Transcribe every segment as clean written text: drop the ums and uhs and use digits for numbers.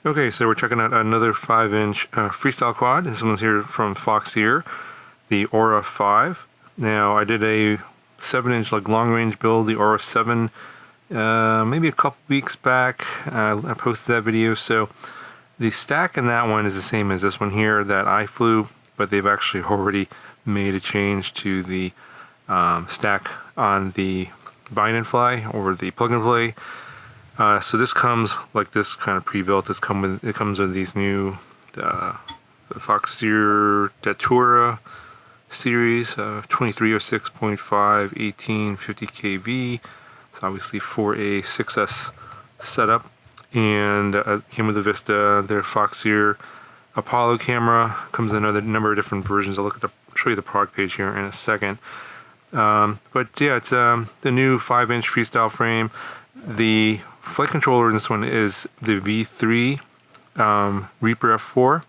Okay, so we're checking out another 5-inch Freestyle quad. This one's here from Foxeer, the Aura 5. Now, I did a 7-inch like long-range build, the Aura 7, maybe a couple weeks back. I posted that video. So the stack in that one is the same as this one here that I flew, but they've actually already made a change to the stack on the bind and fly or the plug and play. So this comes like this kind of pre-built. It comes with these new the Foxeer Datura series, 2306.5, 1850 kV. It's obviously for a 6S setup, and came with the Vista. Their Foxeer Apollo camera comes in another number of different versions. I'll show you the product page here in a second. But yeah, it's the new 5-inch Freestyle frame. The flight controller in this one is the V3 Reaper F4,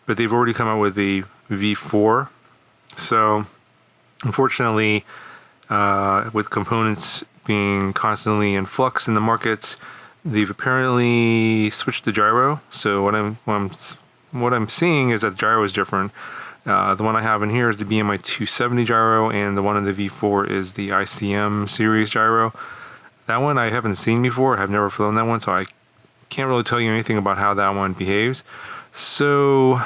but they've already come out with the V4. So unfortunately, with components being constantly in flux in the market, they've apparently switched the gyro. So what I'm seeing is that the gyro is different. The one I have in here is the BMI 270 gyro, and the one in the V4 is the ICM series gyro. That one I haven't seen before. I have never flown that one, so I can't really tell you anything about how that one behaves. So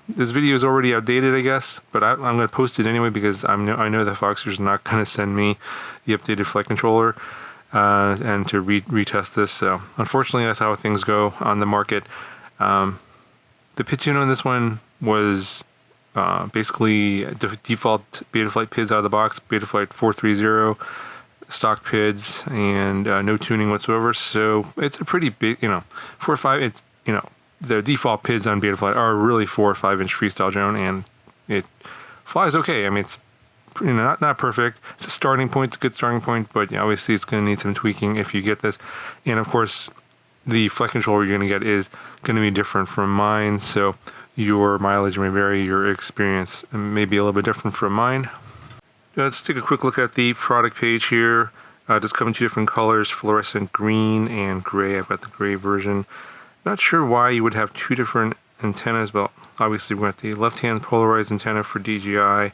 this video is already outdated, I guess, but I'm going to post it anyway because I know that Foxeer's not going to send me the updated flight controller and to retest this. So unfortunately, that's how things go on the market. The pit tune on this one was basically default Betaflight PIDs out of the box, Betaflight 430. Stock PIDs and no tuning whatsoever. So it's a pretty big, 4 or 5. It's the default PIDs on Betaflight are really 4 or 5-inch Freestyle drone, and it flies okay. I mean, it's not perfect. It's a starting point. It's a good starting point, but obviously it's going to need some tweaking if you get this. And of course, the flight controller you're going to get is going to be different from mine. So your mileage may vary. Your experience may be a little bit different from mine. Let's take a quick look at the product page here. Just come in 2 different colors, fluorescent green and gray. I've got the gray version. Not sure why you would have 2 different antennas, but obviously we've got the left-hand polarized antenna for DJI,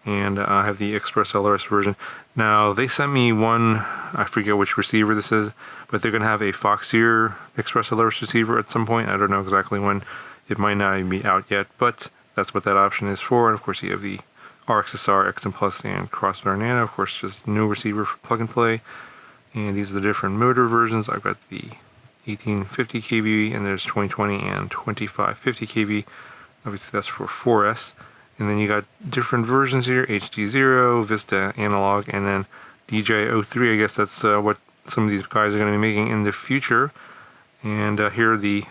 and I have the Express LRS version. Now, they sent me one, I forget which receiver this is, but they're going to have a Foxeer Express LRS receiver at some point. I don't know exactly when. It might not even be out yet, but that's what that option is for. And of course, you have the RXSR, XM Plus, and Crossfire Nano. Of course, just no receiver for plug and play. And these are the different motor versions. I've got the 1850 kV, and there's 2020 and 2550 kV. Obviously, that's for 4S. And then you got different versions here: HD0, Vista Analog, and then DJI-03. I guess that's what some of these guys are going to be making in the future. And here are the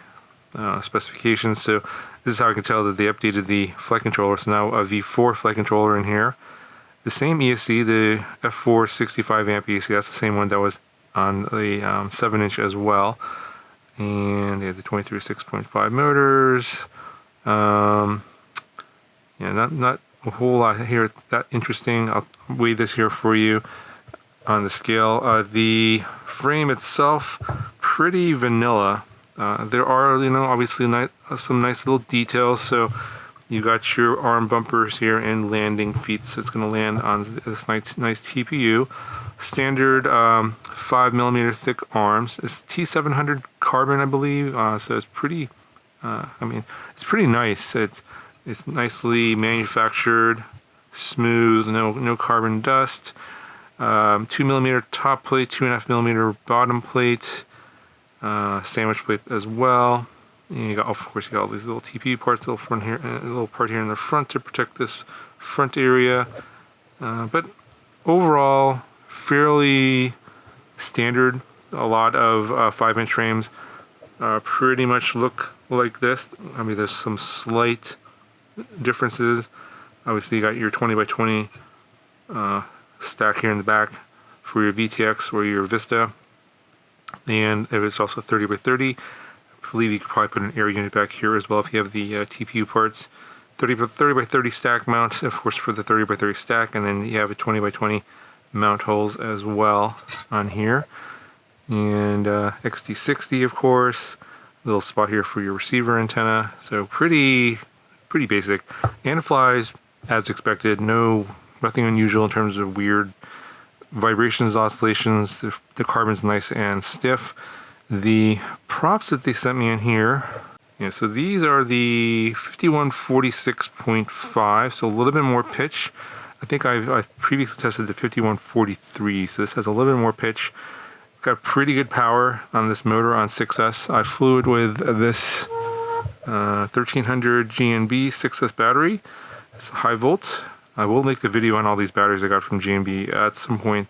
specifications. So this is how I can tell that they updated the flight controller. So now a V4 flight controller in here. The same ESC, the F4 65 amp ESC, that's the same one that was on the 7-inch as well. And they have the 2306.5 motors. Yeah, not a whole lot here that interesting. I'll weigh this here for you on the scale. The frame itself, pretty vanilla. There are, obviously some nice little details. So you got your arm bumpers here and landing feet. So it's going to land on this nice TPU. Standard 5mm thick arms. It's T700 carbon, I believe. So it's pretty. It's pretty nice. It's nicely manufactured, smooth, no carbon dust. 2mm top plate, 2.5mm bottom plate. Sandwich plate as well. And you got, of course, you got all these little TPU parts, little part here in the front to protect this front area. But overall, fairly standard. A lot of 5-inch frames pretty much look like this. I mean, there's some slight differences. Obviously, you got your 20x20 stack here in the back for your VTX or your Vista. And it's also 30x30. I believe you could probably put an air unit back here as well if you have the TPU parts. 30x30 stack mount, of course, for the 30x30 stack, and then you have a 20x20 mount holes as well on here. And XT60, of course. little spot here for your receiver antenna. So pretty basic, and it flies as expected. Nothing unusual in terms of weird vibrations, oscillations. The carbon's nice and stiff. The props that they sent me in here, yeah, so these are the 5146.5, so a little bit more pitch. I think I've previously tested the 5143, so this has a little bit more pitch. Got pretty good power on this motor on 6S. I flew it with this 1300 GNB 6S battery. It's high volt. I will make a video on all these batteries I got from GNB at some point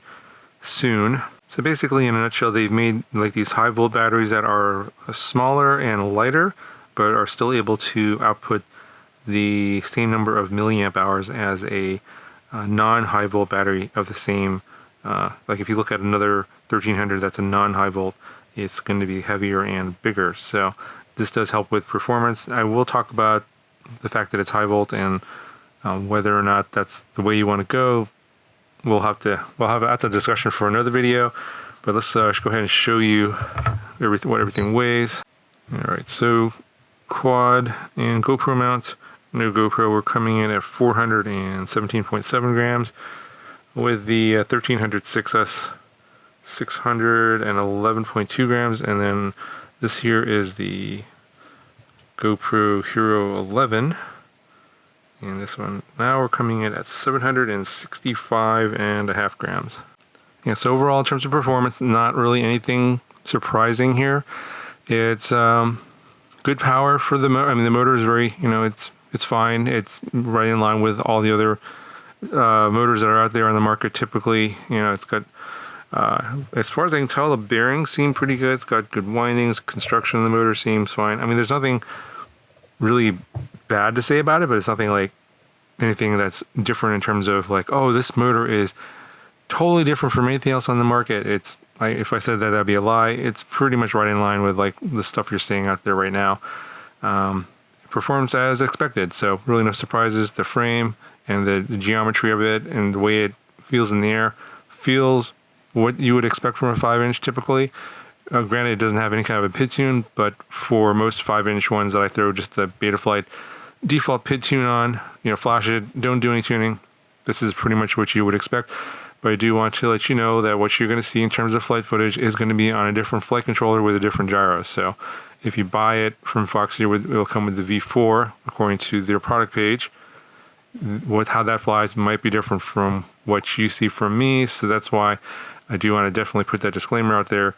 soon. So basically, in a nutshell, they've made like these high volt batteries that are smaller and lighter, but are still able to output the same number of milliamp hours as a non-high volt battery of the same. Like if you look at another 1300 that's a non-high volt, it's going to be heavier and bigger. So this does help with performance. I will talk about the fact that it's high volt and whether or not that's the way you want to go. That's a discussion for another video, but let's go ahead and show you what everything weighs. All right, so quad and GoPro mount. No GoPro, we're coming in at 417.7 grams. With the 1300 6S, 611.2 grams, and then this here is the GoPro Hero 11. And this one, now we're coming in at 765.5 grams. Yeah, so overall in terms of performance, not really anything surprising here. It's good power for the motor. I mean, the motor is very, it's fine. It's right in line with all the other motors that are out there on the market. Typically, it's got, as far as I can tell, the bearings seem pretty good. It's got good windings. Construction of the motor seems fine. I mean, there's nothing really bad to say about it, but it's nothing like anything that's different in terms of like, oh, this motor is totally different from anything else on the market. If I said that, that'd be a lie. It's pretty much right in line with like the stuff you're seeing out there right now. It performs as expected, so really no surprises. The frame and the geometry of it and the way it feels in the air feels what you would expect from a 5-inch typically. Granted, it doesn't have any kind of a pid tune, but for most 5-inch ones that I throw just a Betaflight default pid tune on, flash it, don't do any tuning. This is pretty much what you would expect. But I do want to let you know that what you're going to see in terms of flight footage is going to be on a different flight controller with a different gyro. So if you buy it from Foxeer, it will come with the V4 according to their product page. How that flies might be different from what you see from me, so that's why I do want to definitely put that disclaimer out there.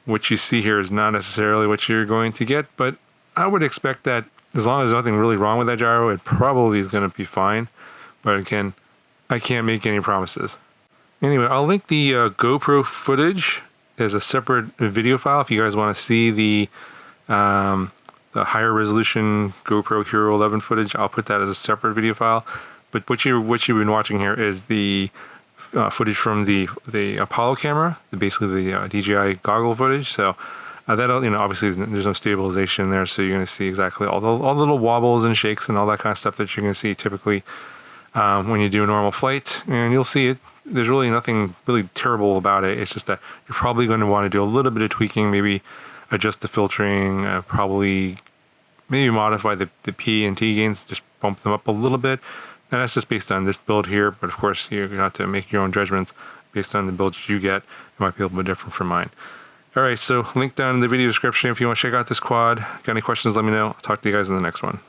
What you see here is not necessarily what you're going to get, but I would expect that as long as there's nothing really wrong with that gyro, it probably is going to be fine. But again, I can't make any promises. Anyway, I'll link the GoPro footage as a separate video file if you guys want to see the higher resolution GoPro Hero 11 footage. I'll put that as a separate video file. But what you've been watching here is the footage from the Apollo camera, basically the DJI goggle footage. So that'll, obviously there's no stabilization there, so you're going to see exactly all the little wobbles and shakes and all that kind of stuff that you're going to see typically when you do a normal flight, and you'll see it. There's really nothing really terrible about it. It's just that you're probably going to want to do a little bit of tweaking, maybe adjust the filtering, maybe modify the P and T gains, just bump them up a little bit. And that's just based on this build here, but of course you're going to have to make your own judgments based on the builds you get. It might be a little bit different from mine. All right, so link down in the video description if you want to check out this quad. Got any questions, let me know. I'll talk to you guys in the next one.